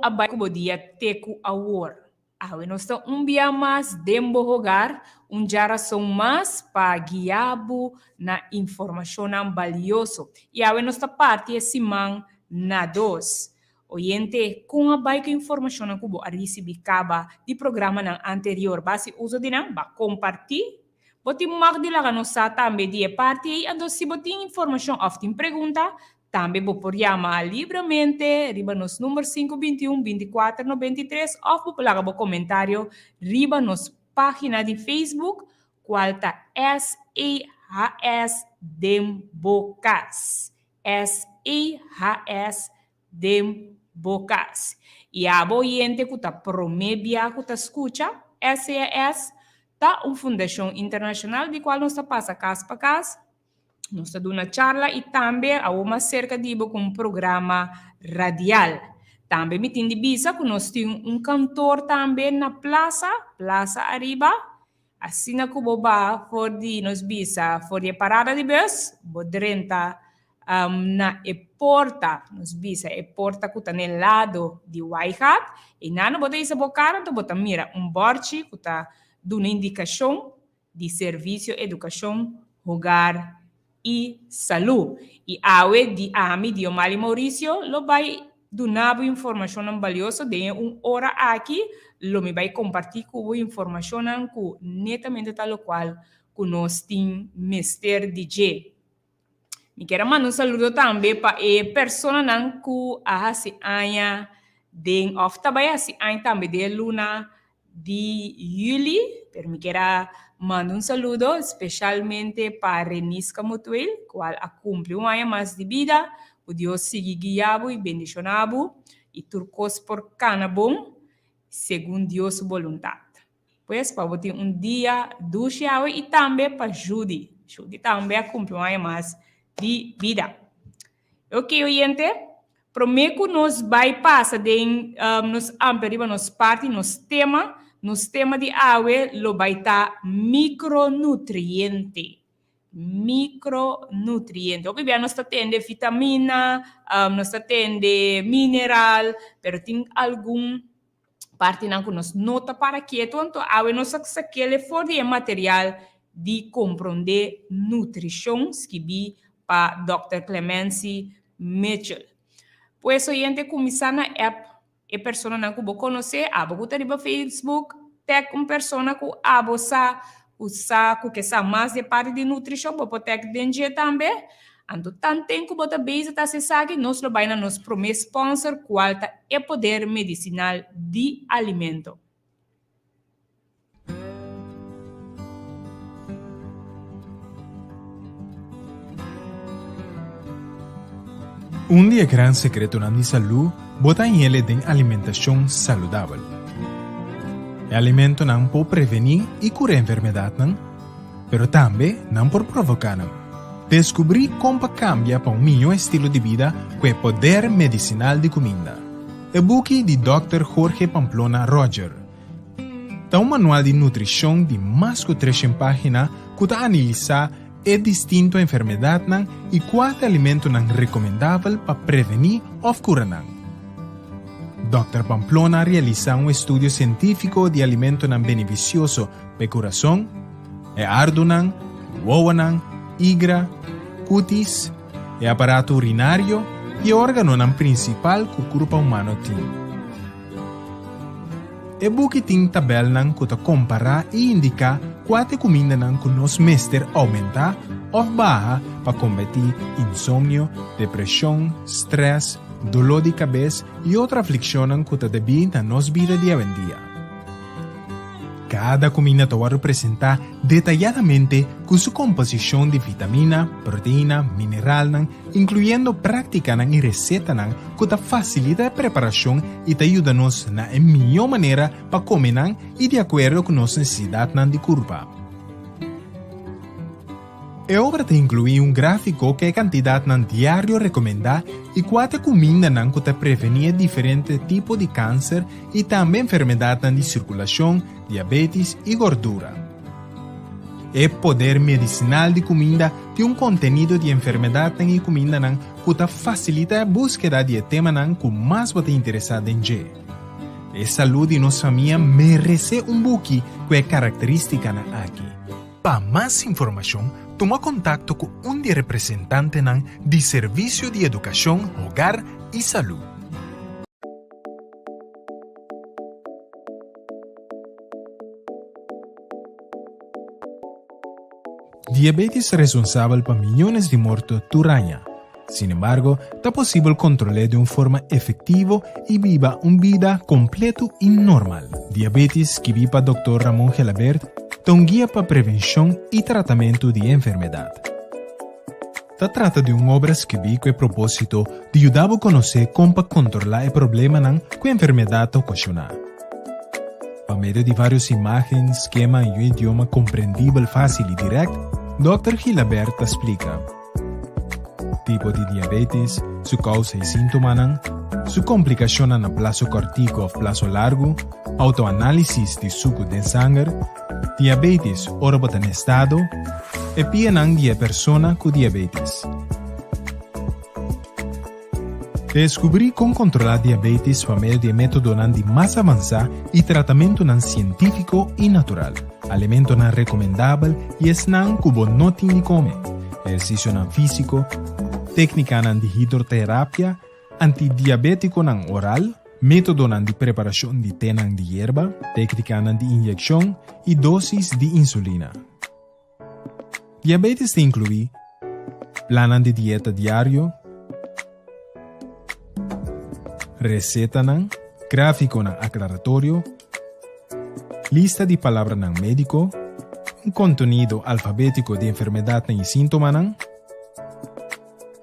abay ko dia teku awor. Awe nós está dia mais dembo hogar, geração mais para guiabo na informação valioso. E awe nós está parte esse man na dos. Oyente, com a baixa informação na cubo a receber caba de programa na anterior, base uso de não, ba compartilhar. Boti magdi lá no sa também de parte e ando se boti informação often pergunta, também vou por chamar livremente, riba nos número 521 24 93 ou vou pegar o comentário riba nos página de Facebook, qual tá SEHS Dembocas. SEHS Dembocas. E a boiente que tá promebia que tá escuta, SEHS tá fundação internacional de qual nós passa casa para casa. Nós estamos dando uma charla e também há uma cerca de um programa radial. Também me tem de bisa que nós temos cantor também na Plaza Arriba. Assim na Cuboba, for de nos bisa, for de parada de bus, bodrenta na porta, nos bisa, porta que está no lado de White Hat. E não botar isso bocara, então botar mira borte que está dando indicação de serviço, educação, hogar e saúde. E awe di ami di Omali Mauricio lo vai donar informação valiosa de hora aqui, lo me vai compartilhar com informação que netamente tal qual que nós tem Mr. DJ. Me quero mandar saludo também para a pessoa que a se anha de of também se anha também de luna de Juli, per me quero mando saludo especialmente para Renisca Mutuel, qual a cumpre ano mais de vida, o Deus siga guiado e bendicionado, e turcos por canabom, segundo Deus vontade. Pois, para ter dia duche e também para Judy. Judy também a cumpre ano mais de vida. Ok, oyente? Prometo que nos bypassa de nos amperiba nos parte, nos tema de awe lo baita micronutriente. Micronutriente. Ok, bem, nós tende vitamina, nós tende mineral, pero tem algum parte na que nos nota para que então awe nós aquele for de material de compreender nutrição que bi para Dr. Clemency Mitchell. Pois oyente começar na app e pessoa não que conhecer, abo que tá Facebook, tem pessoa que abo sa que sa mais de parte de nutrição, bo tek dengue também. Ando tanto tempo bota base tá se sabe, nós lo vai na nos promesse sponsor qual tá é poder medicinal de alimento. Dia grande secreto na saúde bota em ele de alimentação saudável. O alimento não pode prevenir e curar enfermidade, mas também não pode provocar. Descobrir como cambia para melhor estilo de vida com o poder medicinal de comida. O book de Dr. Jorge Pamplona Roger. Tá manual de nutrição de mais de 300 páginas que está analisar é distinto a enfermidade e qual alimento não recomendável para prevenir ou curar. Dr. Pamplona realiza estudo científico de alimento beneficioso para o coração, ardo, uowa, igra, cutis, aparato urinário e órgano principal que o corpo humano tem. O book tem tabela que compara e indica qual comida que nos mestre aumenta ou baixa para combater insônia, depressão, stress, dolor de cabeça e outra aflição que deve na nossa vida dia a dia. Cada comida vai representar detalhadamente com sua composição de vitamina, proteína, mineral, incluindo prática e receita que facilita a preparação e ajuda-nos na melhor maneira para comer e de acordo com nossas necessidades de corpo. A obra inclui gráfico que a quantidade diário recomendada e quatro comidas que prevenir diferentes tipos de câncer e também enfermidades de circulação, diabetes e gordura. é poder medicinal de comida tem um contenido de enfermidade em comida que facilita a búsqueda de tema que mais você interessado em ver. A saúde de nossa família merece buque que é característica aqui. Para mais informação, toma contato com de representante de Serviço de Educação, Hogar e Saúde. Diabetes es responsable por millones de muertos por año. Sin embargo, es posible controlar de forma efectiva y viva una vida completa y normal. Diabetes, que vive Dr. Ramón Gelabert, es un guía para prevención y tratamiento de enfermedad. Se trata de una obra escrita con el propósito de ayudar a conocer cómo controlar el problema que la enfermedad ocasiona. Por medio de varias imágenes, esquemas y un idioma comprendible, fácil y directo, Dr. Gilabert explica tipo de diabetes, su causa y síntomas, su complicación a plazo cortico o plazo largo, autoanálisis de suco de sangre, diabetes ora en estado, y pianan de persona con diabetes. Descubrí cómo controlar diabetes por medio de método de más avanzado y tratamiento científico y natural. Alimento recomendable y es cubo no tiene come. Ejercicio físico, técnica de hidroterapia, antidiabético oral, método de preparación de té de hierba, técnica de inyección y dosis de insulina. Diabetes te incluye plan de dieta diario, receta gráfico aclaratorio, lista de palabras médico, un contenido alfabético de enfermedad y síntomas,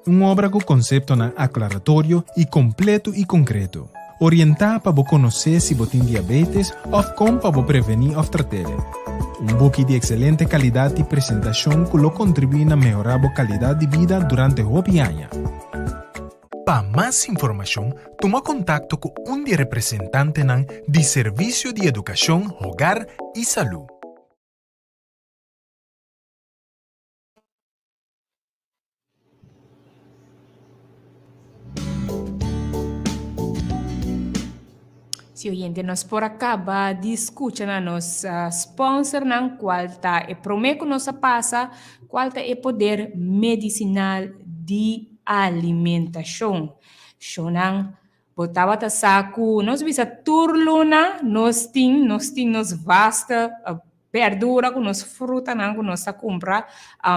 una obra con concepto aclaratorio y completo y concreto, orientada para conocer si tiene diabetes o cómo para prevenir o tratar. Un book de excelente calidad de presentación que lo contribuye a mejorar la calidad de vida durante el año. Para más información, toma contacto con un de representante de Servicio de Educación, Hogar y Salud. Se oyente nós por acaba de escutar a nossa sponsor qual está e promete que nós passa qual está o poder medicinal de alimentação. Shonan botava ta saco, nós visa turluna, nós vasta verdura com nós fruta que nós compra,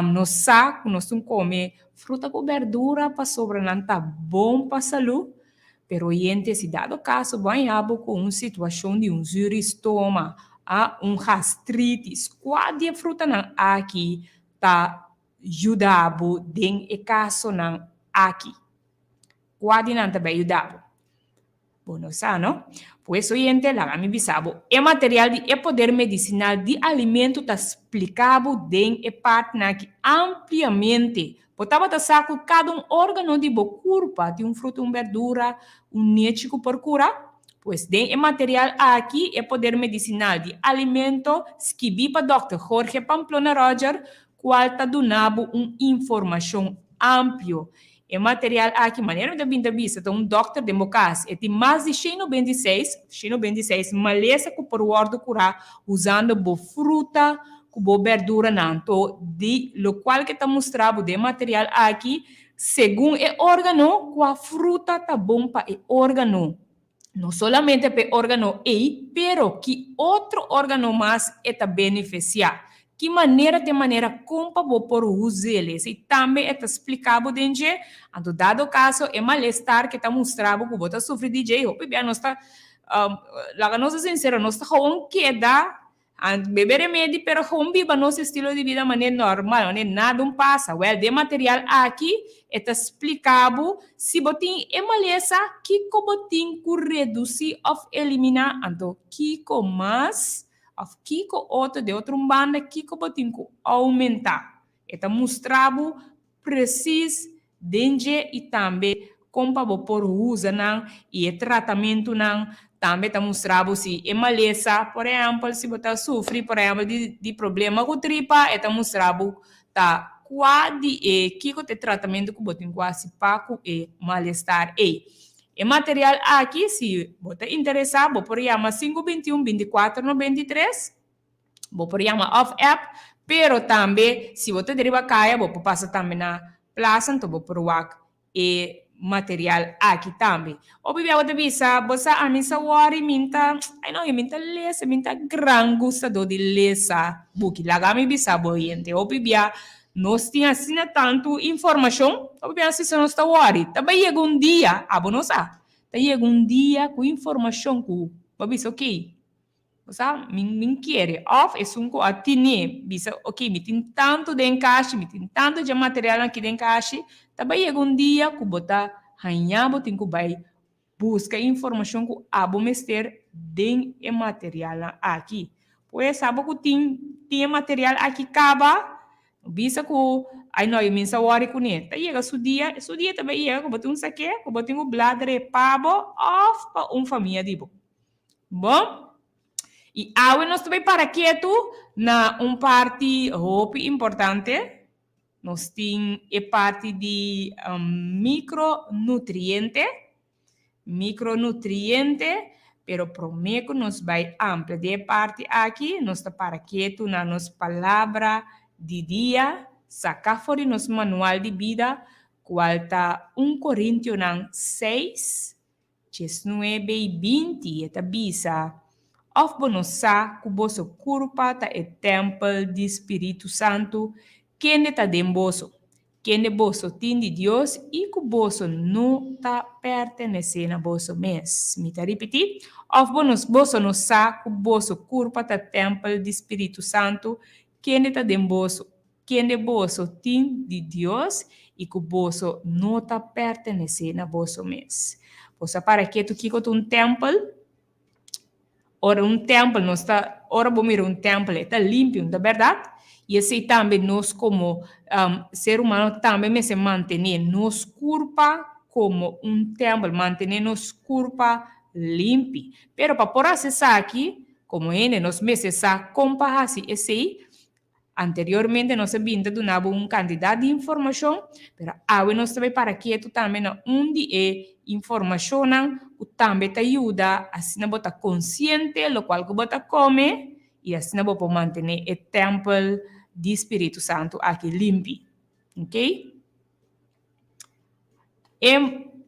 nós saco, nós come fruta com verdura para sobra tá bom para saúde. Pero oyente, se dado caso, banhado com uma situação de estômago, gastritis, qual de fruta aqui tá ajudado den e caso aqui. Qual de não também ajudado? Bom, não sabe, não? Pois, oyente, lá me bisabo, é material de poder medicinal de alimento tá explicado den e parte que ampliamente botava da saco cada órgano de corpo, de fruto, verdura, nético por curar. Pois tem material aqui é poder medicinal de alimento que vi para Dr. Jorge Pamplona Roger, qual está dando informação ampla. É material aqui, maneira de vir da vista, então Dr. Democas, é de mais de 196, maleza que por ordem curar, usando fruta, com verdura nanto, de lo qual que está mostrado de material aqui, segundo o órgão, com a fruta tá bom para o órgão. Não somente para o órgão pero que outro órgão mais está beneficiar. Que maneira como para por usar eles. E também está explicado dentro, ando dado caso, é malestar que está mostrado que você sofre de jeito. Bem, nós está, lá nós sincero, nós está com queda, beber remédio, pero com viva nosso estilo de vida de maneira normal, né? Nada passa. Well, de material aqui, está explicado se botin é maleza, que botin que reduzir ou eliminar, então, que mais Kiko outro de outra banda, Kiko botin que aumentar. Está mostrado preciso dentro e também como para por uso e tratamento também está mostrando se é maleza, por exemplo, se você sofre, por exemplo, de problema com tripa, está mostrando tá quase que o tratamento que você quase pago é malestar é material aqui se você interessar, você pode chamar 521 24 93, você pode chamar off app, pero também se você deriva caia, você passa também na plaza, então você pode e material aqui também. Obviamente, você visa, você a mim worry minta, ai não, minta lesa, minta gran gustador de lesa, buki laga me bisa boyente. Obviamente, nós tinha assim tanto informação, obviamente se não está worry, também chega dia, não sabe, chega dia com informação que, obviamente, ok, você me quer, off é um co atine, bisa, ok, me tem tanto de encaixe, me tem tanto de material aqui de encaixe, também chega dia que bota hanhabo tem que vai buscar informação que abo mester den e material aqui. Pois sabe que tem material aqui acaba, bisa que ai não eu mensa wari com ele. Tá chega su dia também chega que bota saque, que bota bladre pabo off para família dibo. Bom? E agora nós também para quieto na parte hope importante. Nós temos a parte de micronutriente, pero prometo nos vai ampla de parte aqui, nós está para quieto na nossa palavra de dia, sacar fora nosso manual de vida, qual está 1 Coríntios 6, 19 e 20, eta bisa, of bonosa, kuboso kurpa ta e templo de Espírito Santo, quem está demboso, quem é boso tem de Deus e que boso não está pertencendo a boso mesmo. Me tá repetir? Of boso não sabe que boso curpa tá templo de Espírito Santo, quem está demboso, quem é boso tem de Deus e que boso não está pertencendo a boso mesmo. Você para que tu kiko templo? Ora templo não está, ora vamos ir templo está limpo, não é verdade? E assim também nós como ser humano também se manter nos corpo como templo, manter nos corpo limpo. Pero para por acessar aqui, como ele nós meses comparar esse anteriormente nós vinha donava quantidade de informação, pero agora nós também para que tu também onde é informação o também te ajuda assim não botar consciente lo qual que botar come e assim não pode manter o templo de Espírito Santo aqui limpo, ok?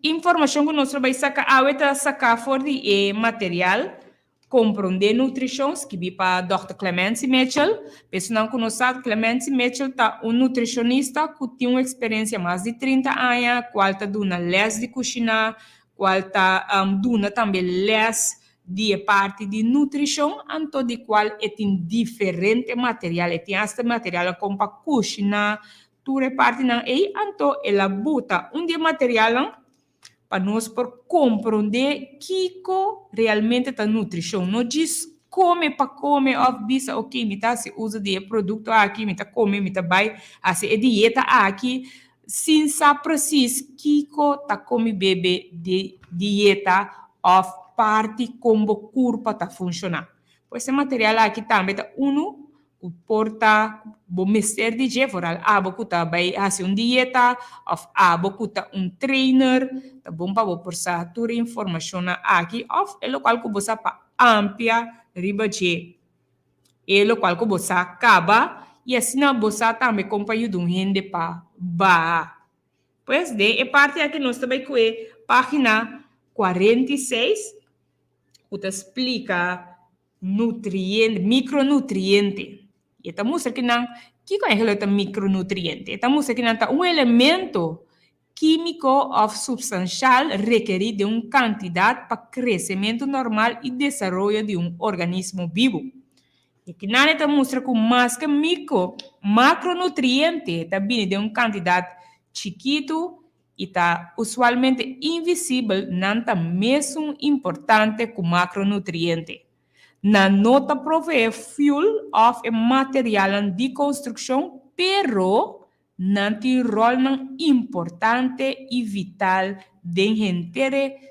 Informação que nós vai sacar, agora sacar fora de material compreender nutrição, que vi para Dr. Clemence Mitchell. Pessoal que não sabe, Clemence Mitchell está nutricionista que tem uma experiência mais de 30 anos, qual está dando les de cozinhar, qual está dando também les de parte de nutrição, então de qual tem diferente material, tem este material como para cozinhar, tu reparte na então ela bota de material para nós por compreender que realmente está nutrição. Não diz come para comer, ou bisa, ok, me tá se usa de produto aqui, me tá come, me tá vai, assim, é dieta aqui, sem saber preciso que tá come bebê de dieta, ou parte como o corpo tá funcionando. Pois esse material aqui também tá o porta bom mister de Jevoral, que tá vai fazer dieta, ou que tá trainer, tá bom para você ter informação aqui, ou é o qual que você pa amplia riba de, é o qual que você acaba e assim você também acompanha de gente para ba. Pois de parte aqui nós também com página 46, que explica nutriente, micronutriente. E estamos aqui na que é micronutriente? Estamos aqui na elemento químico ou substancial requerido de uma quantidade para crescimento normal e desenvolvimento de um organismo vivo. E que nada estamos com mais que macronutriente também de uma quantidade chiquito e está usualmente invisível, não está mesmo importante que macronutriente. Na nota provee fuel of material de construção, pero não tem rol importante e vital dentro do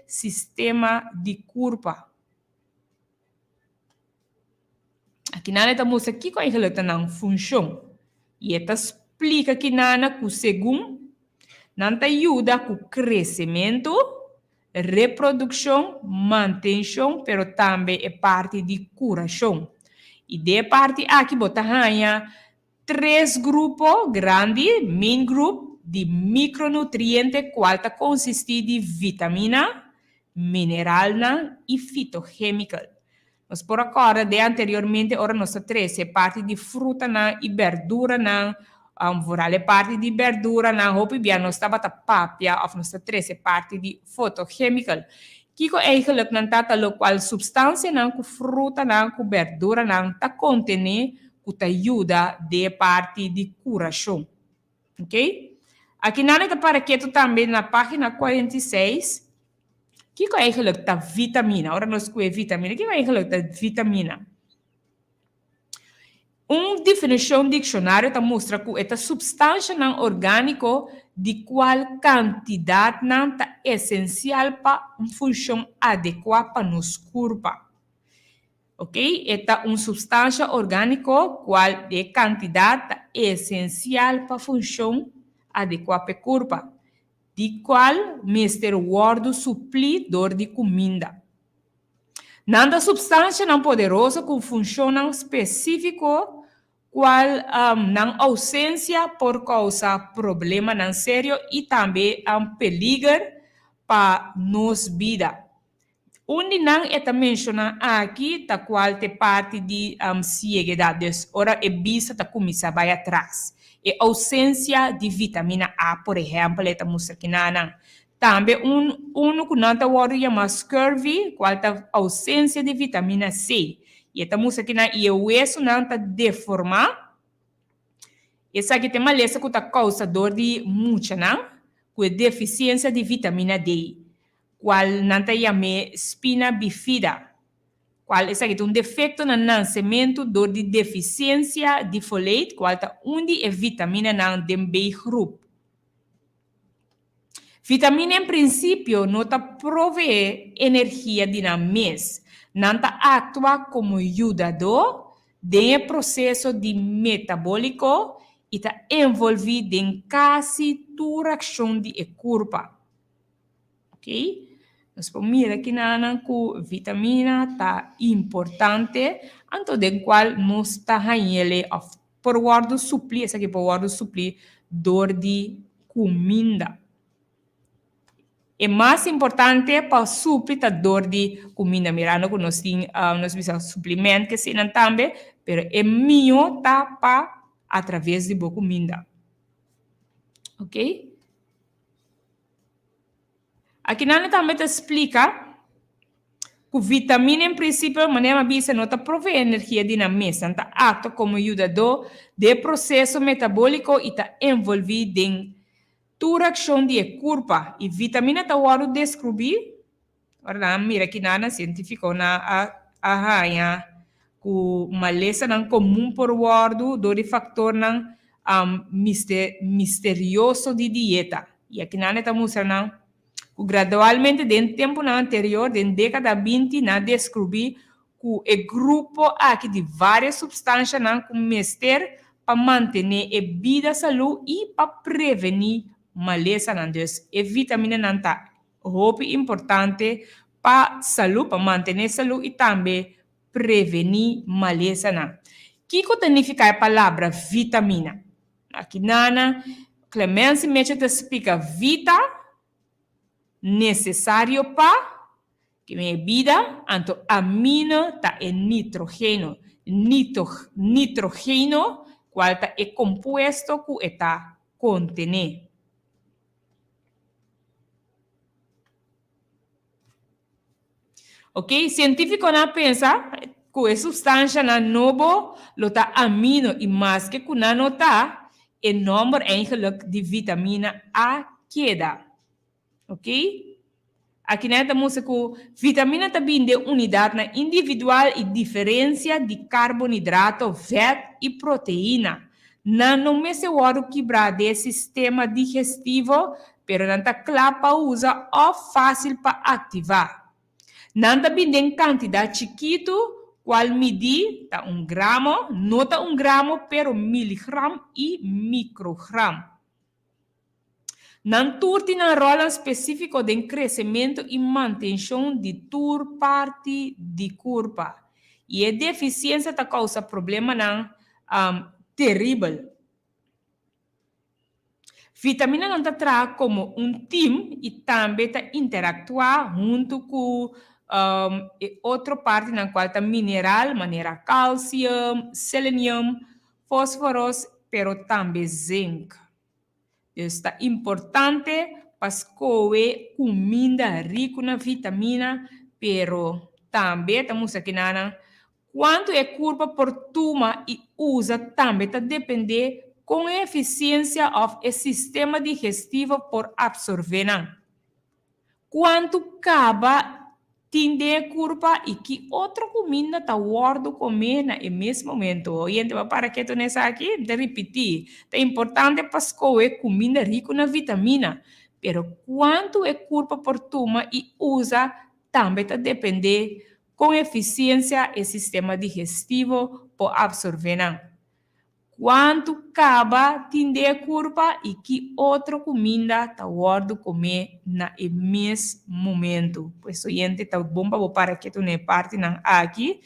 sistema de corpo. Aqui nana tá mostra aqui com eigenlijk na função. E esta explica que nana que segundo nanta ajuda com crescimento, reprodução, manutenção, pero também é parte de curação. E de parte aqui bota ranha 3 grupos grandes, main group, de micronutrientes, qual consiste de vitamina, mineral e fitoquímica. Nós por agora, de anteriormente, ora nossa 3 é parte de fruta e verdura vorale parte de verdura hopi bia nós estava papia of nossa 3 é parte de fitoquímica. Kiko eigenlijk nan tata lo qual substância com fruta com verdura tá contene que ajuda de parte de curação. Ok? Aqui na neta para que tu também na página 46 Kiko eigenlijk ta vitamina. Ora nós com vitamina. Kiko eigenlijk ta vitamina. Definição dicionário ta mostra que esta substância orgânico de qual quantidade tá essencial para uma função adequada para nos corpo. Ok? Esta substância orgânica qual de quantidade tá essencial para função adequada para o corpo, de qual mister word suplidor de comida. Nada substância não poderosa com função específico qual não ausência por causa problema não sério e também perigo para nos vida. Onde não é mencionado aqui, ta qual te parte de cegueidade, ora é vista ta começar vai atrás. E ausência de vitamina A, por exemplo, é mostra aqui na também que não está chama scurvy, qual é ausência de vitamina C. E esta música aqui na e o osso não está deformado. Essa aqui tem uma lesão que está causador de muita, não? Com deficiência de vitamina D. Qual não está chama espina bifida. Qual essa aqui tem defeito no nascimento dor de deficiência de folate, qual está onde é vitamina não de B grupo. Vitamina, em princípio, não provê energia de na mês, não atua como ajudador de processo de metabólico e está envolvido em quase toda a ação de corpo. Ok? Nós podemos mirar aqui que vitamina está importante, anto de qual nós está ganhando por guardo suplir, essa aqui por guardo suplir dor de comida. É mais importante para suprir a dor de comida. Mirando que nós temos suplemento que se não também, mas é melhor para através de boa comida. Ok? Aqui também te explica que vitamina, em princípio, maneira bisa não provê energia dinâmica, não atua como ajudador de processo metabólico e está envolvido em toda ação de corpo. E vitamina está o descobrir, agora mira aqui na científico na arranha que uma lesson não comum por guardo do factor não misterioso de dieta. E aqui na está mostrando que gradualmente dentro do tempo anterior, dentro da década 20, na descobrir que o grupo aqui de várias substâncias não começar para manter a vida, saúde e para prevenir maleza não Deus. E vitamina não está importante para saúde, para manter a saúde e também prevenir maleza não. O que significa a palavra vitamina? Aqui nana Clemence Mecha te explica vita necessário para que minha vida, anto amino tá é nitrogênio, nitrogênio qual tá é composto que está contene. Ok, científico não pensa que a substância na novo lo tá amino e mais que kuna não tá o número eigenlijk de vitamina A queda. Ok? Aqui nesta música, vitamina também de unidade individual e diferença de carboidrato, fat e proteína. Não me se o quebrar de sistema digestivo, pero não está claro para usar ou fácil para ativar. Não também em quantidade chiquito, qual medir tá 1 gramo, não tá 1 gramo, pero miligram e microgram. Não turti na rola específico de crescimento e manutenção de tur parte de curva. E a deficiência tá causa problema não terrível. Vitamina não tá traz como time e também tá interactuar junto com outra parte na qual tá mineral, maneira cálcio, selênio, fósforo, pero também zinc. Está importante para comer comida rica na vitamina, pero também estamos aqui na quanto é curva por toma e usa também está depender com a eficiência do sistema digestivo por absorver. Quanto acaba tende curva e que outra comida está guardo comer no mesmo momento. E então, para que tu nessa aqui, de repetir, é importante para comer comida rica na vitamina, pero quanto é curva por toma e usa também está depender com eficiência o sistema digestivo por absorver. Quanto acaba tende curva e que outra comida está guardo comer no mesmo momento. Pois oyente está bom para que tu ne parte não aqui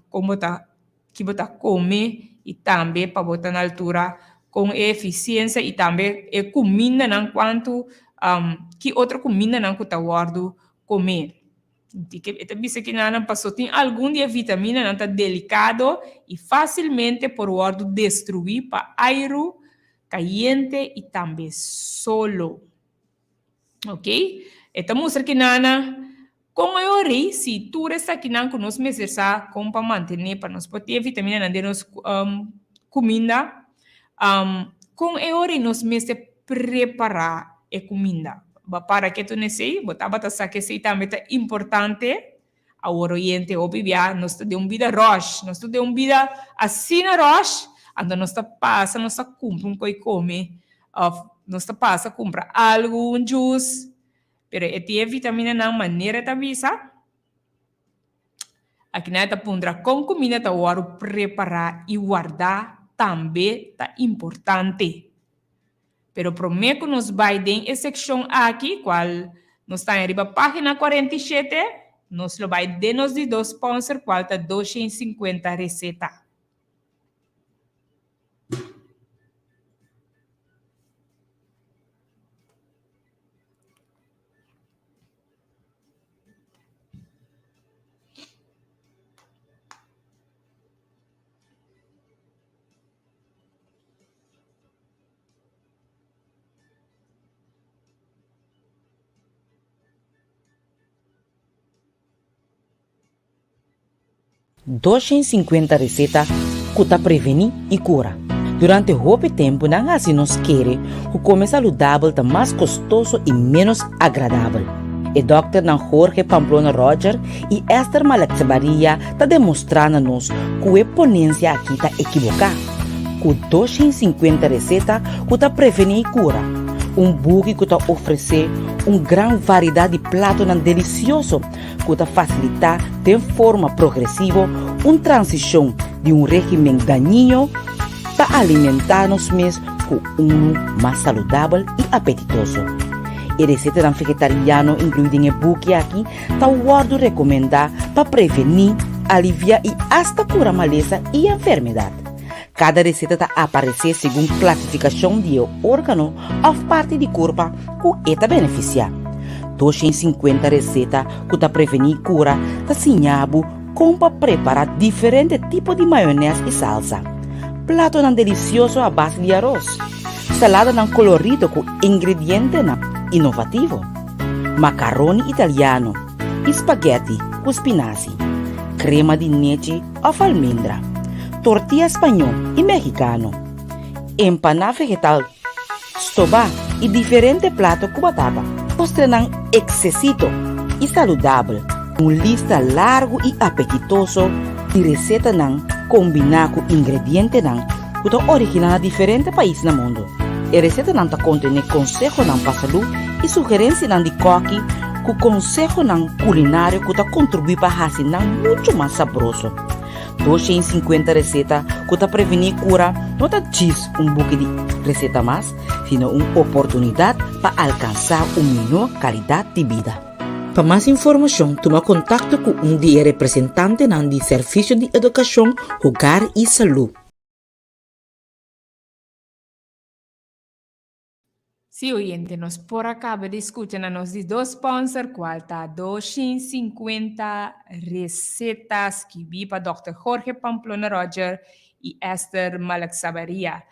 como tá que botar comer e também para botar na altura com eficiência e também comida não quanto que outra comida não que tá guardo comer. Esta bisa que não passou tem algum dia vitamina não está delicado e facilmente por guardo destruir para aero caliente e também solo, ok? Esta música que nana com a ori se tu resta aqui não conosco me será como para manter para nós poder vitamina não de nos comida com a ori nos me se preparar a comida. Para que tu não sei, botava tá que sei também é importante ao oriente obviar nós de vida roche, nós de vida assim roche, ando nós passa nós compra coi come, nós passa compra algo juice, pero é vitamina na maneira da visa. Aqui na tá pondra com comida tá waro preparar e guardar também tá importante. Pero prometo nos vai em seção aqui, qual nos está em página 47, nos lo vai de nos de dos sponsor, qual está 250 receta. $250 receta que prevenir e cura. Durante pouco tempo, não assim nos quer o comer saudável está mais custoso e menos agradável. O Dr. Jorge Pamplona Roger e Esther Malexabaria está demonstrando-nos que a ponência aqui está equivocada. Com 250 receta que prevenir e cura. Book que oferece grande variedade de pratos deliciosos que facilita de forma progressiva transição de regime daninho para alimentar-nos mesmos com mais saudável e apetitoso. A receita vegetariana incluída em book aqui está guardo recomendada para prevenir, aliviar e até curar maleza e enfermidade. Cada receita está aparecer segundo classificação de órgano ou parte de corpo que está beneficiar. 250 receitas que está prevenir cura está ensinado como para preparar diferentes tipos de maionese e salsa. Prato delicioso à base de arroz. Salada colorido com ingredientes inovativo. Macarrone italiano. Spaghetti com spinaci. Crema de leite ou almendra. Tortilla espanhol e mexicano, empanada vegetal, soba e diferentes pratos com batata. Mostram exquisito e saudável, lista largo e apetitoso de receita combinar com ingredientes que são originais de diferentes países no mundo. A receita contém conselhos para saúde e sugerências de coque ku consejo ng culinário que contribui para hacer muito mais sabroso. 250 receta que prevenir cura não tá diz buque de receta mais, sino uma oportunidade para alcançar melhor qualidade de vida. Para mais informação, toma contato com de representante do Serviço de Educação, Hogar e Saúde. Sí, oyente, nos por acaba de escuchar a nos de dos sponsor, qual tá 250 recetas que vi para Dr. Jorge Pamplona Roger e Esther Malak Sabaria.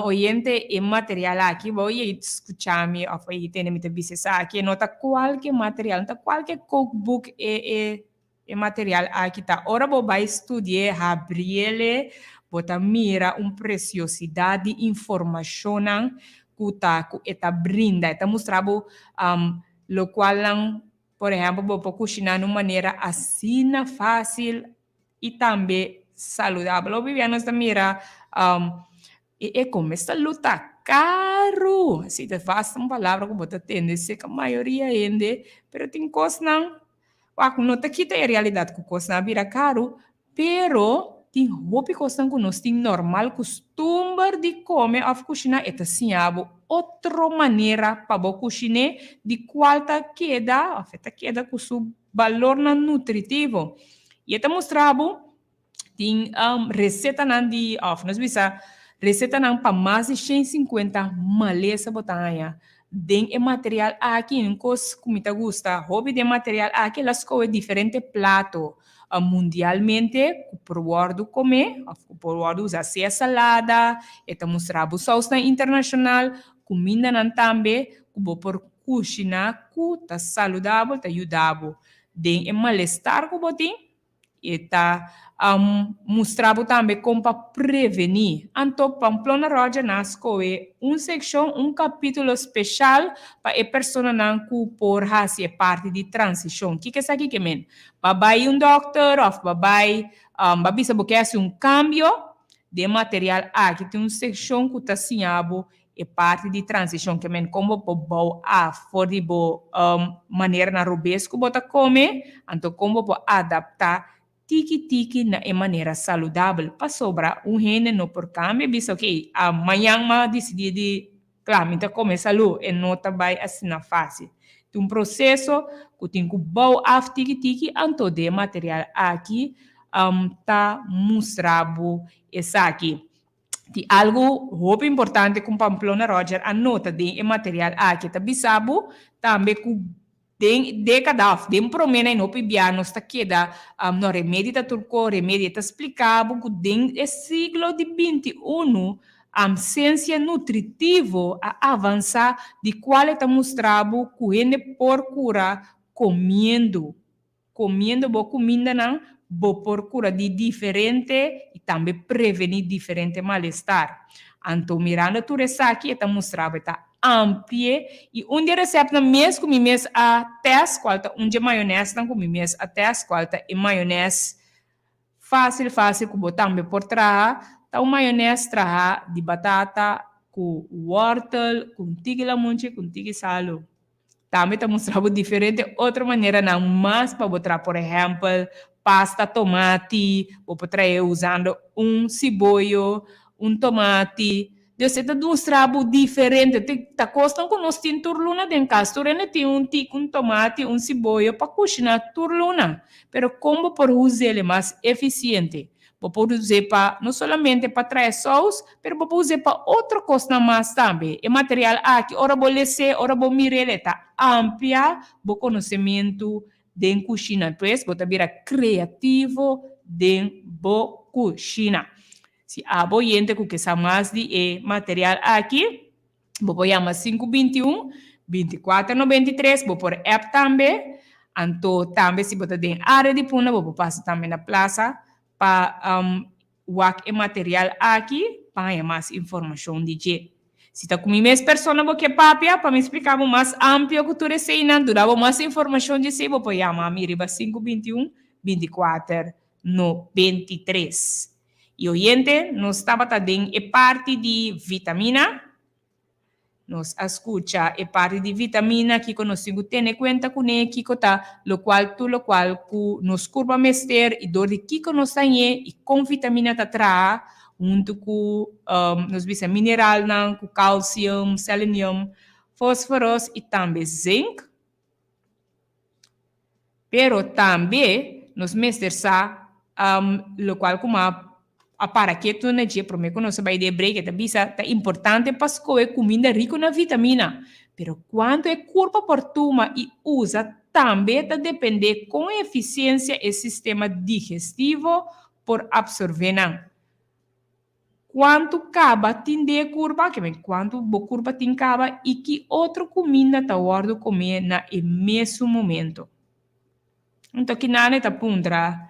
Oyente, e material aqui, voy a escuchar-me, ou vai ter me visita aqui, nota qualquer material, nota qualquer cookbook e material aqui tá. Ora, vou estudar, abrir, bota mira preciosidade de informação que eta brinda, eta mostrabo lo qual, por exemplo, vou cozinhar de uma maneira assim fácil e também saudável. O Viviano está mira como esta luta caro, se te faz uma palavra que você entende, sei que a maioria entende, pero tem coisas não, não te quita a realidade que coisas não vira caro, pero tem roupa coisas que nós tem normal costume de comer ou cozinhar, eta sinhabo outra maneira para você cozinhar de qual queda com seu valor nutritivo. E eta mostrabo tem receita de nós bisa receita para mais de 150 maleza botanya. Den e material aqui em cos comida gusta, hobby de material aqui las coisas diferente plato. Mundialmente, provardo comer, provardo usar salada, eta mostrabo sauce internacional, comida também, que por cozinhar, que tá saudável, tá ajudável. Den e malestar que botem, eta mostrabo também como para prevenir. Então, Pamplona Roger nasce seção, capítulo especial para a pessoa que por fazer parte de transição. O que é isso aqui que men? Babai doctor ou babai babisa porque é cambio de material aqui tem seção que está assinado é parte de transição que men como por for de maneira na robesco bota comer, então como por adaptar tiki na maneira saudável para sobrar rende no por câmbio bisa ok amanhã ma decidir de claro então começa e não vai assim na fácil tem processo que tem que bom af tiki então de material aqui tá mostrado essa aqui tem algo muito importante com Pamplona Roger anota de material aqui tá bisabo também com década de promena em opibiano está queda no remédio da turco remédio está explicado que den é siglo de 21 ciência nutritivo a avançar de qual está mostrado que ele por cura comendo boa comida não boa por cura de diferente e também prevenir diferente mal-estar. Então, mirando tudo isso aqui, está mostrado está amplia e de receita mesmo com mês a teste qual de maionese não com mês a teste qual e maionese fácil que botar por trás tá maionese trás de batata com wortel com tigela monte com tigela salo também tá mostrando diferente outra maneira não mas para botar por exemplo pasta tomate vou trazer usando cibollo tomate Deus está mostrando diferente. Tá costando que nós temos turluna dentro casa. Turluna tem tomate, cibollo para cozinhar turluna. Pero como por usar ele mais eficiente? Pode usar para não somente para trazer sauce, mas pode usar para outra coisa mais também. O material aqui, ora vou lecer, ora vou mirar, está amplia o conhecimento de cozinha. Pois, vou virar criativo de cozinha. Se a boiente que sa mais de material aqui, vou chamar 521 2493, vou por app também. Então, também se botar dentro área de puna, vou passar também na praça para o material aqui para mais informação de jeito. Se está com minhas pessoas que papia para me explicar mais amplo que tu recém durava mais informação de si, vou chamar a Miriba 521 2493. E oyente, nós estava também parte de vitamina nos escucha e parte di vitamina que nos tengo tener cuenta con que lo cual ku nos curva mester e dor de que nos tanye e com vitamina ta tra junto com nos bisa mineral nan com calcium, selenium, fósforos e também zinc. Pero também nos mester sa lo qual como a para que tu na dia promete não se vai de break tá bisa tá importante para escolher comida rica na vitamina. Pero quanto é curva por tuma e usa também tá depender com eficiência o sistema digestivo por absorver não. Quanto caba tinde curva, que bem quanto bo curva tin caba e que outra comida tá guardo comer na mesmo momento. Então que nada tá pundra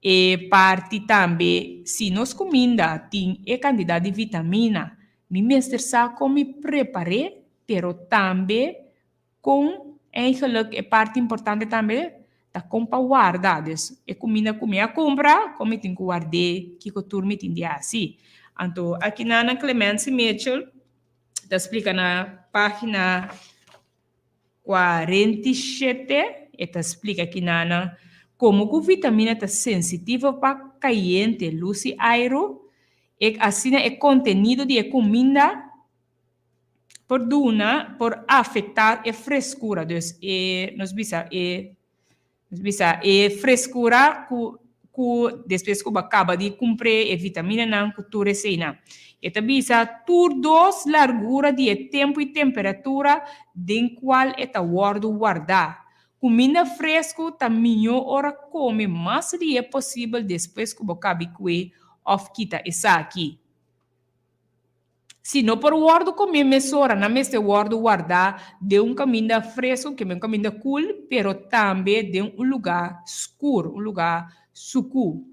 e parte também, se nós comida tem a quantidade de vitamina, me mestre sabe como preparar, pero também com eigenlijk é parte importante também da compra guardadas. E comida comer a compra, como tem que guardar, que o turma tem de assim. Então, aqui na Clemence Mitchell, está explica na página 47, está explica aqui na como a vitamina está sensitiva para caliente, luz e aero, e assim é contenido de comida por afetar a frescura. Então, nós bisa frescura que depois que acaba de cumprir a vitamina não que tu recena. E também tur dos largura de tempo e temperatura de qual é guardar. Comida fresca também ora come mais de é possível depois que o cabe que of kita essa aqui. Se não por guardo comer mesora, na mesa guardo guardar de comida fresca, que é comida cool, pero também de lugar escuro, lugar sucu.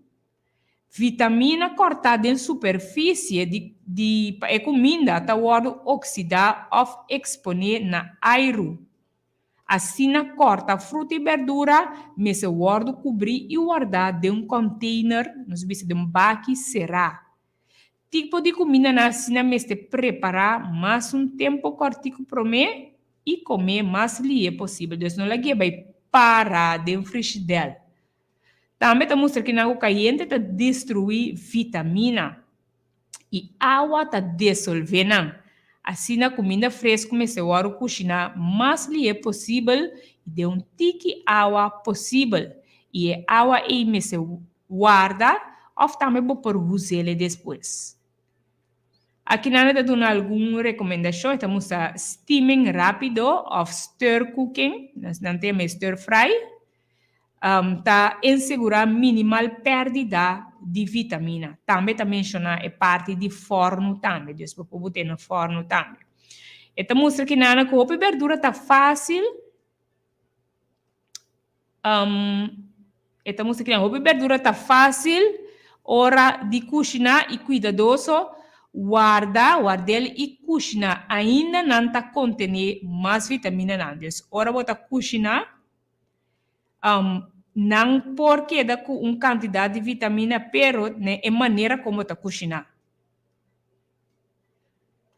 Vitamina cortada em superfície de comida tá guardo oxidar ou exponer na aero. Assim, corta fruta e verdura, mas eu guardo cobrir e guardar de container, nos bisa de baque será. Tipo de comida na assim, mas te preparar mais tempo cortico para mim e comer mais li é possível. Então, não lhe vai parar de frigideira. Também te mostra que na água caliente te destruir vitamina e água te dissolver não. Assim, na comida fresca, você vai cozinhar mais li é possível e de tique água possível. E a água aí você guarda ou também por usar depois. Aqui nada te dou alguma recomendação, estamos a steaming rápido ou stir cooking, não tem stir fry, tá assegurar minimal perda de vitamina. Também tá mencionar a parte de forno também, depois para botar no forno também. Então mostra que na copa e verdura tá fácil. Então mostra que na copa e verdura tá fácil, hora de cozinhar e cuidadoso, guardar e cozinhar ainda não tá contendo mais vitamina não. Hora botar cozinhar não porque dá com uma quantidade de vitamina, pero né, é maneira como está cozinhar.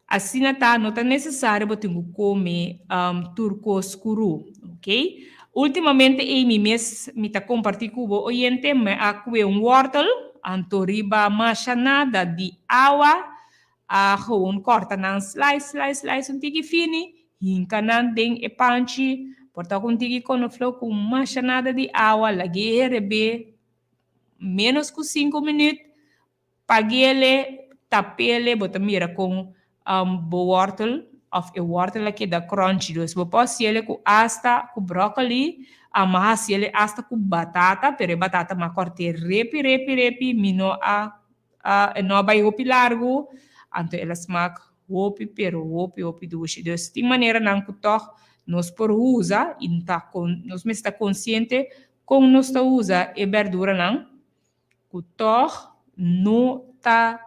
Assim não é necessário você comer turco escuro, ok? Ultimamente, eu me está compartilhando com o oyente, me acui wortel, antoriba machanada de água, gewoon corta nan slice, tige fini, hinka nan ding e panchi, porta com tige conoflo com machanada de água, lagi rebe, menos que 5 minutos, pagele, tapele, bota mira com bo wortel, of a wortel aqui da crunchy, dus bo posso ele com hasta com broccoli, amarra ele hasta com batata, pero batata ma corte repi, mino no vai hopi largo, anto ela smaak hopi, pero hopi dushi. Dus die maneira não que toch nos por usa, nos me está consciente como nos está usa e verdura não, que toch no tá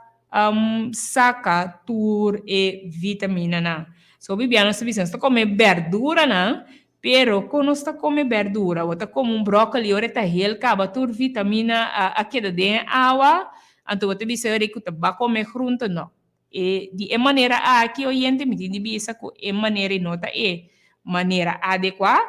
saca tur e vitamina não. So bibiano se está come verdura não, pero quando está come verdura, ou está come brócoli, ou está hel caba tur vitamina aqui da água, então você bisa que tá comer junto não. E di maneira aqui, oyente, me tem bisa com maneira nota maneira adequada,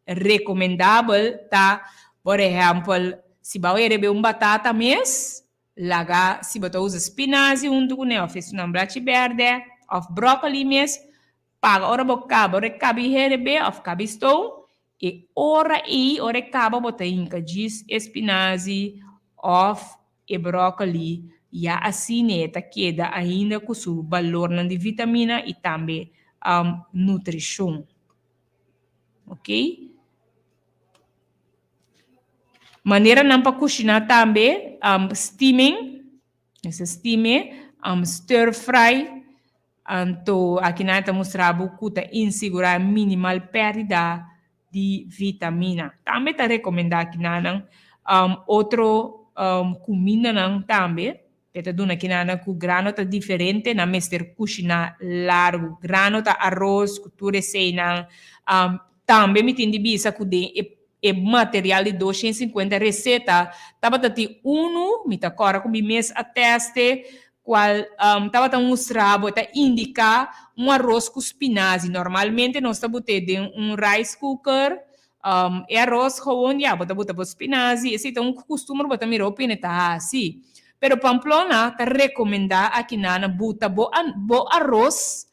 recomendável, tá? Por exemplo, se você receber batata mês, laga, se você usa espinafre junto com ela, fez um braço verde, ou brócolis mês, paga ora bocaba, ora cabe receber, ou cabe estou, e ora caba botar inca diz espinafre, ou brócolis, e assim neta queda ainda com o valor de vitamina e também nutrição. Ok? Maneira não para cozinhar também, steaming, esse steaming, stir fry, então aqui nós estamos mostrando que insegurar minimal perda de vitamina. Também está recomendado aqui nós outro comida não também, porque dona aqui nós com grano tá diferente, na mestre cozinhar largo, grano tá arroz, cultura cena, também me tem de bisa que material de 250 receita, tava tati me tá agora com mês a teste, qual tava tá mostrando, tá indicar arroz com espinafre. Normalmente nós tá botando rice cooker, arroz gewoon, bota espinafre, esse então costume botar miro pine tá assim. Pero Pamplona tá recomendar aqui na bota bo arroz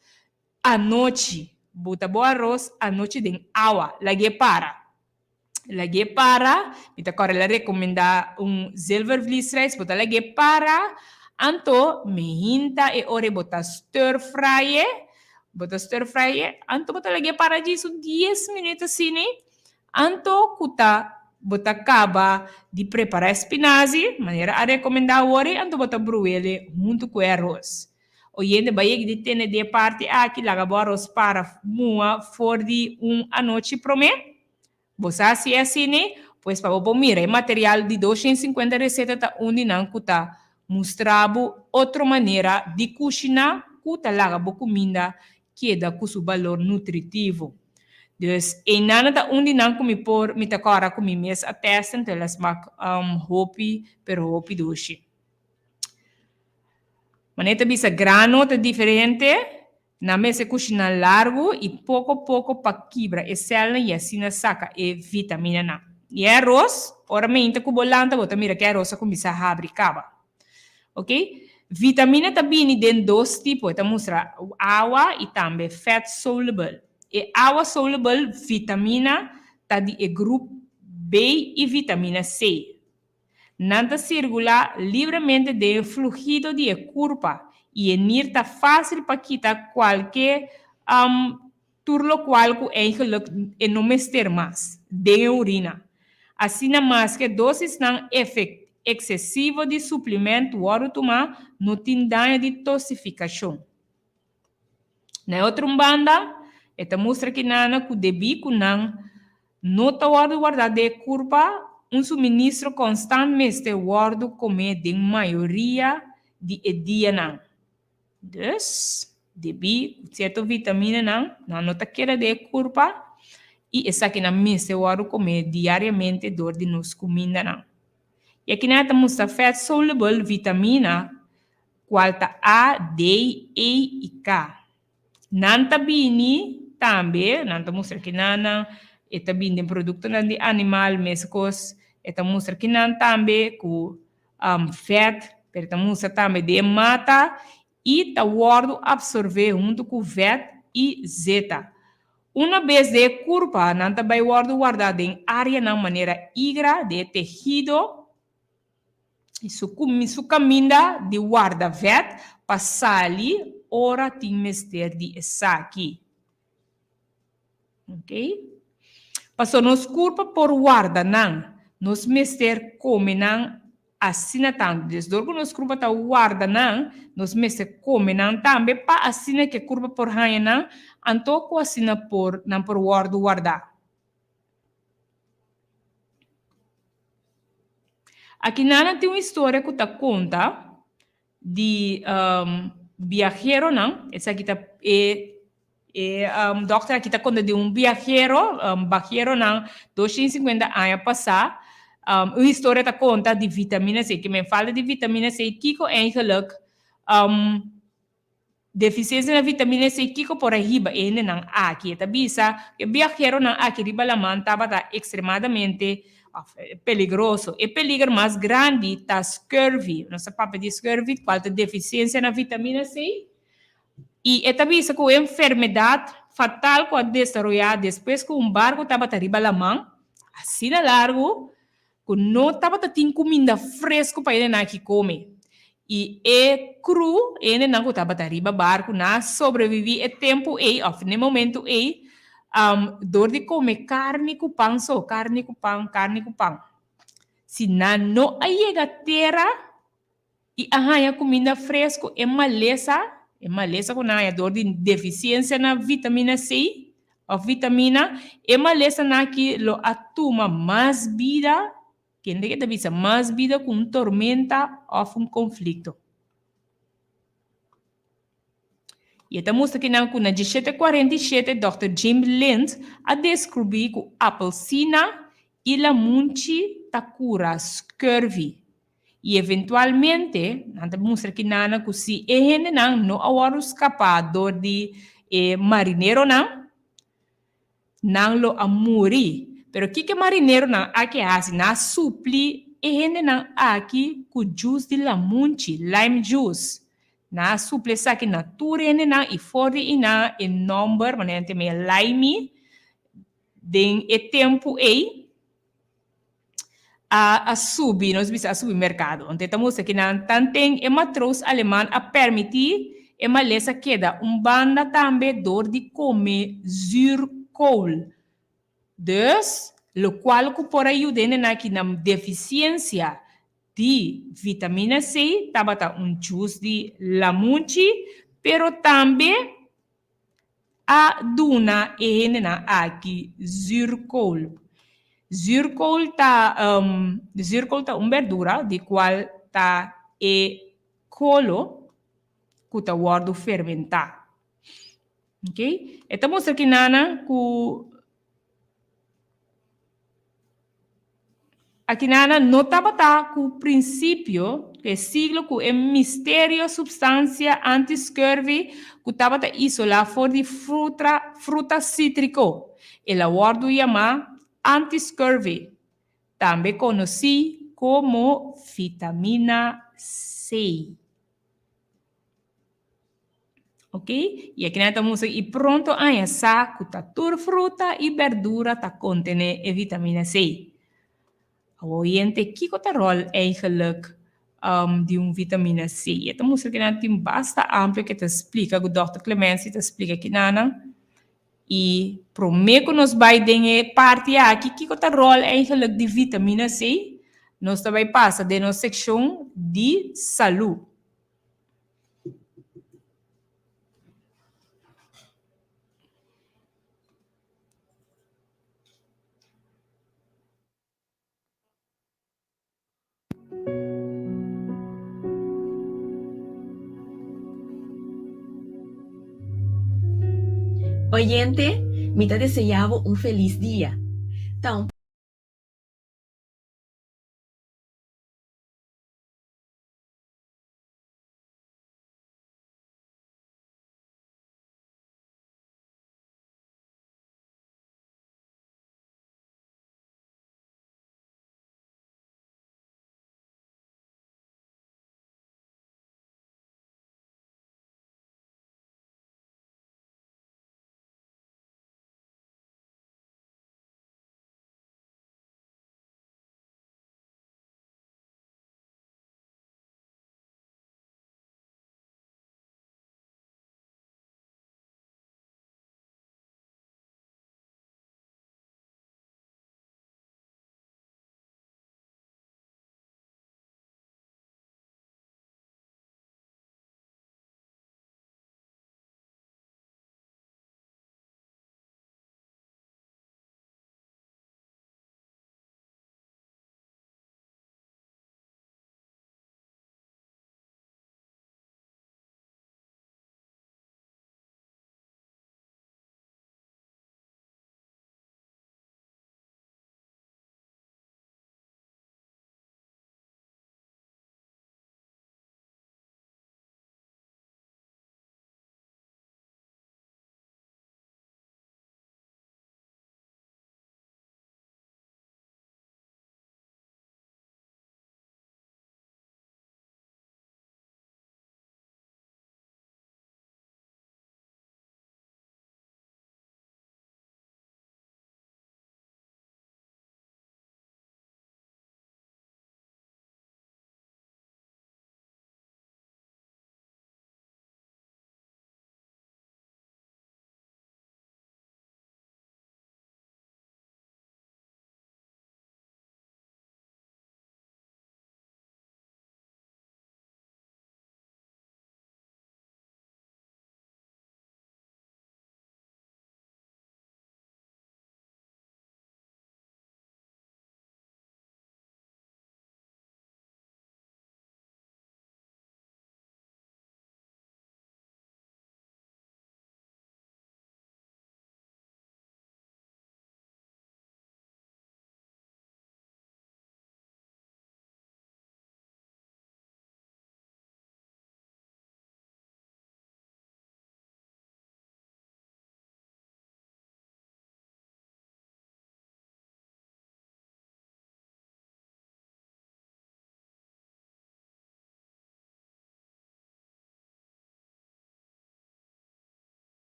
à noite. Bota bo arroz à noite de água, lagi para. Lagi para, mita corre la recomenda zilvervliesrijst, bota lagi para, anto mehinta e ore bota stir fry, anto bota lagi para disso 10 minutos sini, anto kuta bota acaba de preparar espinafre, maneira a recomendar ore, anto bota bruele junto com arroz. O yende baie de tene de parte aqui laga bo arroz para mua for de a noite promete. Você se assim, pois para você mirar material de 250 receitas tá onde não custa mostrado outra maneira de cozinhar custa lá a comida que dá com seu valor nutritivo. Dus em nada tá onde não comi por me tá agora comi mês a teste então elas mak hopi doce. Maneta bisa grano tá diferente. Na mesa cozinha largo e pouco para quebra e célula e assim saca e vitamina na. E arroz, ora mente com bolanta, bota mira que arroz começa a abrir caba. Ok? Vitamina também tem dois tipos, tá mostra água e também fat soluble. E água soluble, vitamina tá de grupo B e vitamina C. Nanta circula livremente de fluido de curva. E nir tá fácil para quitar qualquer turlo qual eigenlijk não mester mais de urina. Assim, mais que doses não excessivo de suplemento ou tomar não tem dano de toxificação. Na outra banda, esta mostra que nana que debi que não tá guardar de curva suministro constantemente guardo comer de maioria de dia não. Dus, debi certa vitamina não tá queira de curva e essa aqui na mesa eu comer diariamente dor de nos comida não. E aqui nós temos a fat soluble vitamina qual tá A, D, E e K. Nanta bini também, nanta mostra que nana eta bini produto de animal mescos, eta mostra que nan também com fat, pero mostra também de mata e tá guardo absorver junto com VET e zeta. Uma vez de curva, não tá vai guardar em área na maneira igra de tecido e su caminha de guarda VET passar ali ora tem mester de essa aqui. Ok? Passou nos curva por guarda não, nos mester come não assim tanto, desde que nos curva tá guarda não, nos meses come não também para assim que curva por ranha não, antoco assim por não por guardar. Aqui nana tem uma história que tá conta de viajero não, essa aqui tá doctor aqui tá conta de viajero não, 250 anos passar. Uma história tá conta de vitamina C, que me fala de vitamina C, Kiko eigenlijk deficiência na vitamina C kiko por arriba ene nang aqui eta bisa que viajero nang aqui riba la man taba tá extremadamente peligroso e peligro mais grande tá scurvy nossa papa de scurvy falta deficiência na vitamina C e eta bisa com enfermidade fatal com a desarrollar depois que barco taba tá riba la man assim na largo que não taba tá tem comida fresco para ele na que come e é cru, ele não estava arriba barco, na sobrevivi e tempo e, of no momento e, dor de comer carne com pão só, carne com pão, carne com pão. Se não chega terra e arranha comida fresco, é maleza com a dor de deficiência na vitamina C, a vitamina, é maleza na que lo atuma mais vida quem tem que ter mais vida com tormenta ou conflito. E estamos aqui na 1747, Dr. Jim Lind a descobrir que a apelsina e la munchi cura scurvy. E eventualmente, estamos aqui na que se não há escapado de marinheiro não lo amuri. Pero que marinheiro não aqui assim na supli não aqui com juice de lamunchi, lime juice. Na suple aqui na ture na e fora ina e number manente me lime den e tempo a subir nós bisa a subir mercado. Onde estamos aqui na tanteng e matros alemão a permitir e malesa queda banda também dor de comer zuurkool. Dus, lo qual que por ayudar na que na deficiência de vitamina C, tabata juice de lamunchi, pero também a duna na aqui zuurkool. Zuurkool tá verdura de qual tá colo que tá guardo fermentar. Ok? Estamos aqui nana com aqui nana não estava com o princípio que siglo com o mistério substância anti-scurvy que estava isolada fora de fruta cítrico. Ela guardo chama anti-scurvy, também conhecido como vitamina C. Ok? E aqui nós estamos e pronto a essa que toda fruta e verdura contém vitamina C. Oriente, que é o rol eigenlijk de vitamina C? E estamos aqui na tem basta amplo que te explica, o Dr. Clemency te explica aqui nana. E prometo nos vai ter parte aqui que é o rol eigenlijk de vitamina C. Nós também passa de nossa seção de saúde. Oyente, me te deseaba un feliz día. Então,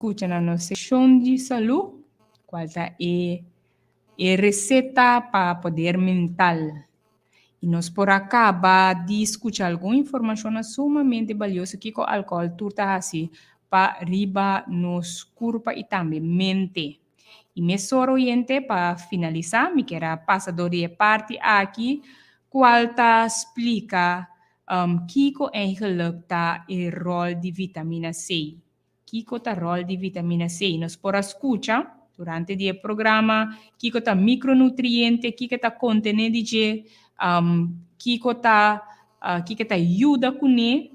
escucha na nossa seção de saúde, qual tá é receita para poder mental. E nós por acaba de escutar alguma informação sumamente valiosa que o álcool turta assim para riba nos corpo e também mente. E me soro oriente para finalizar, me quero passador de parte aqui, qual tá explica Kiko eigenlijk tá o rol de vitamina C. Kiko tá rol de vitamina C. Nós por escuta durante o programa, Kiko tá micronutriente, Kiko tá contenente de Kiko tá ajuda com ele,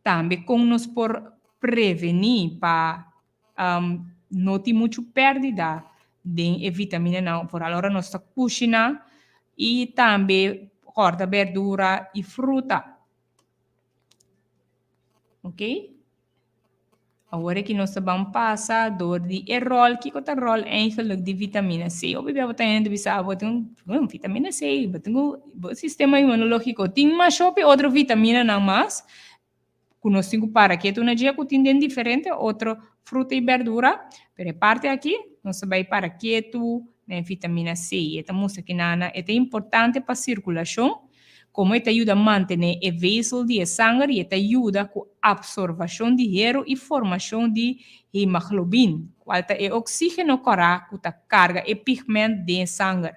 também com nós por prevenir para não ter muito perdida de vitamina não. Por agora nós está cozinhando e também corta verdura e fruta. Ok? Agora que nós vamos passar do rol, que é o rol eigenlijk de vitamina C. Ou bebê botar de bisa, vitamina C, botar sistema imunológico. Tem mais shop outra vitamina não mais. Nós temos para que tu na dia que tem diferente, outra fruta e verdura. Pero parte aqui, nós vai para que tu na vitamina C. Esta música que nana é importante para a circulação. Como te ajuda a manter o vessel de sangue e te ajuda com a absorção de hierro e formação de hemoglobina, qual é o oxígeno correto que carga o pigmento de sangue.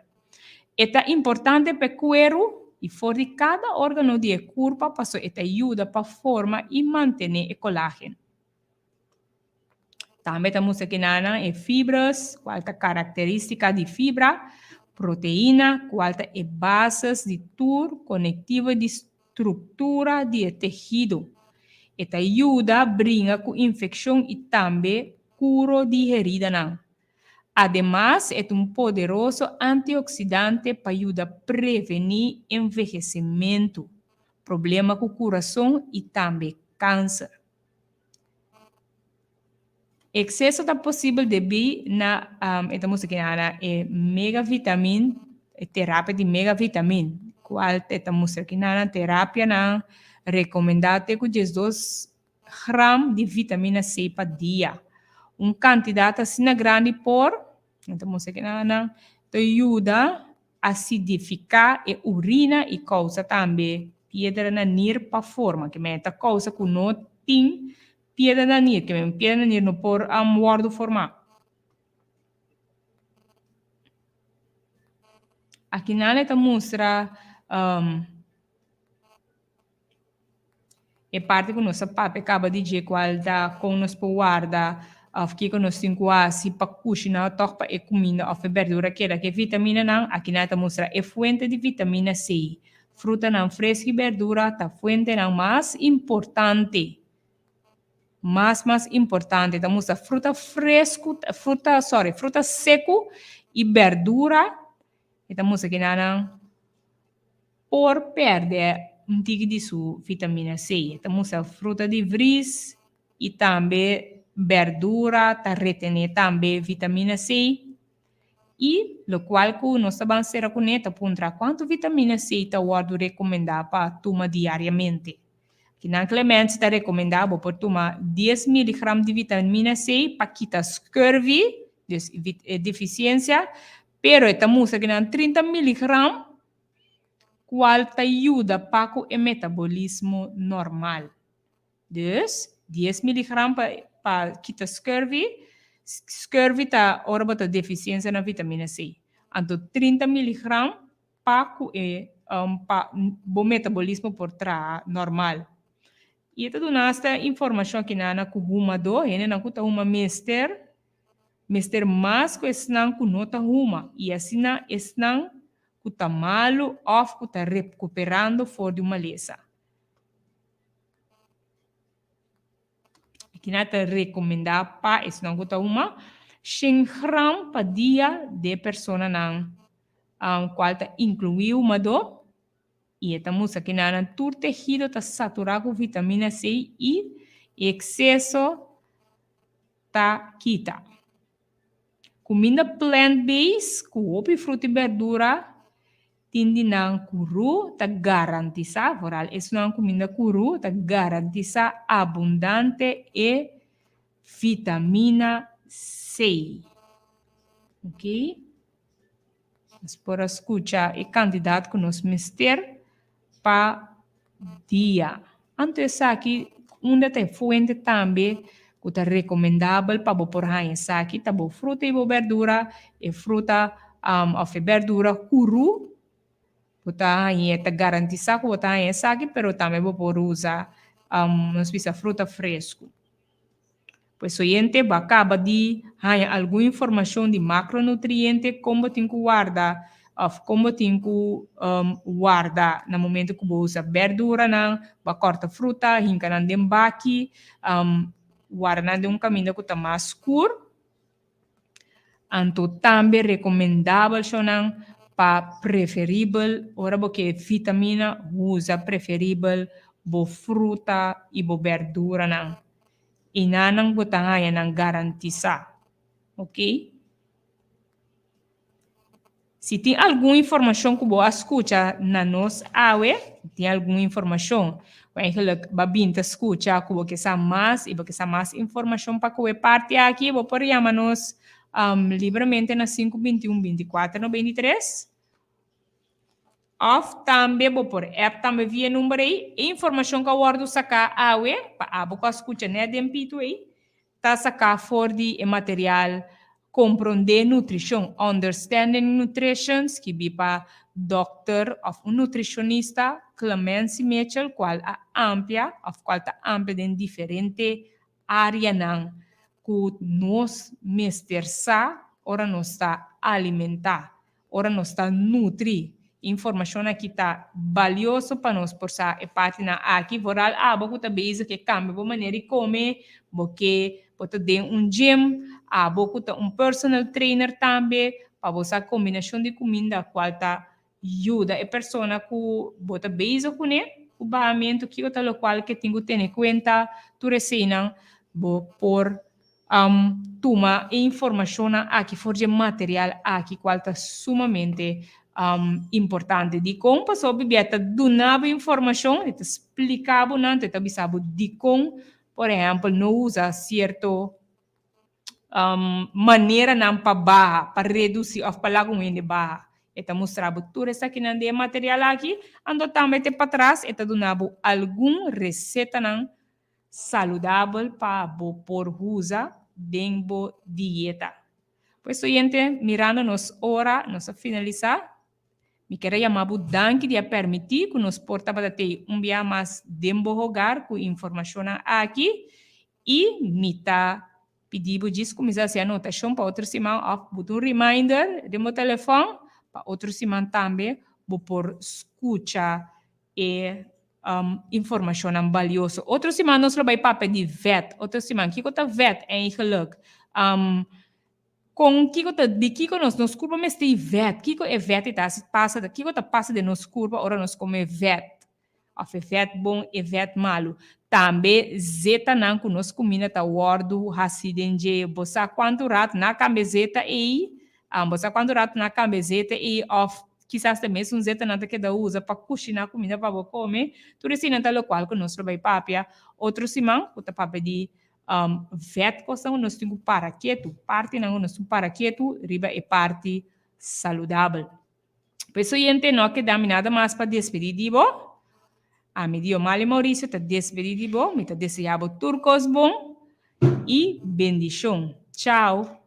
É importante para o cuero e for de cada órgão de corpo, para te ajuda para formar e manter o colágeno. Também temos aqui na fibras, qual é a característica de fibra, proteína, qual é bases de tur conectiva de estrutura de tecido. Esta ajuda a brincar com infecção e também cura de herida. Não. Además, é poderoso antioxidante para ajudar a prevenir envelhecimento, problema com o coração e também câncer. Excesso da possível devido na estamos aqui na megavitamina, terapia de megavitamina, qual estamos aqui na terapia na recomendada com 2 gramas de vitamina C por dia. Quantidade assim grande por, estamos aqui na ajuda a acidificar a urina e causa também pedra na nir para forma, que meta causa que não tem pedra na nir, que pedra na nir não por guardo formar. Aqui na letra mostra é parte que nossa papa acaba de dizer qual da com nós por guarda que nós temos assim para cozinhar topa e comida ou verdura que é vitamina não aqui na letra mostra é fonte de vitamina C. Fruta não fresca e verdura tá fonte não mais importante. Mais importante, temos a fruta fresco, fruta seco e verdura. Estamos aqui na por perder tique de sua vitamina C. Temos a fruta de vries e também verdura, tá retener também vitamina C. E o qual que nós vamos ser com esta pontra quanto vitamina C está o recomendado para tomar diariamente. Que na Clemente está recomendado para tomar 10 mg de vitamina C para quitar scurvy, deficiência, pero estamos aqui na 30 mg, qual te ajuda para o metabolismo normal. Dus, 10 mg para quitar scurvy está ora para deficiência na vitamina C. Então, 30 mg para o metabolismo por trás normal. E tudo nesta informação aqui na uma do, e na kuta uma mister mais que esnan ku nota uma e assim na esnan kuta malo of kuta recuperando for de uma lesa. Aqui na te recomendar pa esnan kuta uma 100 gram pa dia de persona nang qual ta incluiu uma do. E estamos aqui na todo tecido está saturado com vitamina C e excesso está quita. Comida plant-based, com fruta e verdura, tende na curu, está garantiza, foral, isso não comida curu, está garantiza abundante e vitamina C. Ok? Nós por escuchar o candidato que nós mister para dia. Antes aqui, tem fuente também que é recomendável para por aí aqui, tá bo fruta e verdura, e fruta of verdura cru, tá aí tá garantiza que tá aí aqui, pero também por usar nós precisa fruta fresco. Pues oyente acaba de alguma informação de macronutriente como tem que guardar, como tem que guardar no momento que você usa verdura, ba corta fruta, hinca na dembaki, guarda de caminho que está mais escuro. Então, também recomendável para preferível, ora porque vitamina usa preferível bo fruta e bo verdura e nanang butangaya ng garantisa. Ok? Se tem alguma informação que você escuta na nossa tem alguma informação, eigenlijk babinta escuta que você sabe mais e você sabe mais informação para que parte aqui, você pode chamar-nos livremente na 521-24-93. Of também por app também via número aí, informação que eu guardo sacar para você escuta né dempito aí, tá sacar for de material compreender nutrição, understanding nutrition, que bi para doctor of nutricionista Clemence Mitchell, qual a amplia, em diferente área nang que nós mestersa, ora nós está alimentar, ora nós está nutrir. Informação aqui está valioso para nós por sa e parte na aqui voral abo que base que cambia de maneira de comer porque pode ter gym abo que personal trainer também para você a combinação de comida qual tá ajuda a pessoa que bota base com né o baamento que o tal qual que tem que ter em conta tu recena por toma informação aqui forje material aqui qual tá sumamente importante. Di como passou bibieta donava informação, te explicava não, te avisava de como, por exemplo, não usa certo maneira não para reduzir ou para lago de barra. Eta mostrava tudo isso aqui não de material aqui, ando também te para trás, eta donava algum receita não saudável para por usar dentro dieta. Pues oyente, mirando nos hora, nos finalizar. Me quero chamar o danke de permitir que nos porta para ter dia mais tempo jogar com informação aqui e me tá pedindo de começar a anotação para outra semana, um reminder de meu telefone para outra semana também, por escutar e informação valiosa. Outra semana nós vamos para de vet, outra semana que está vet eigenlijk. Com que nos curva mas tem vet, que é vet tá passa, que passa de nos curva ora nos come vet, of vet bom e vet malo. Também zeta não que nos comida tá wardo hasidenge, bossa quanto rato na camiseta e bossa quanto rato na camiseta e of quizás também um zeta nada que da usa para cozinhar comida para comer, tudo isso não tá local que nós vai papia, outro simão, que tá papia de vet coisa nós temos paraqueto, parte não nós temos paraqueto, riba é parte saudável. Pessoal, gente, não que dá nada mais para despedir de bo. A medio Mali Maurício está despedir de bo, me está desejando turcos bom e bendição. Tchau.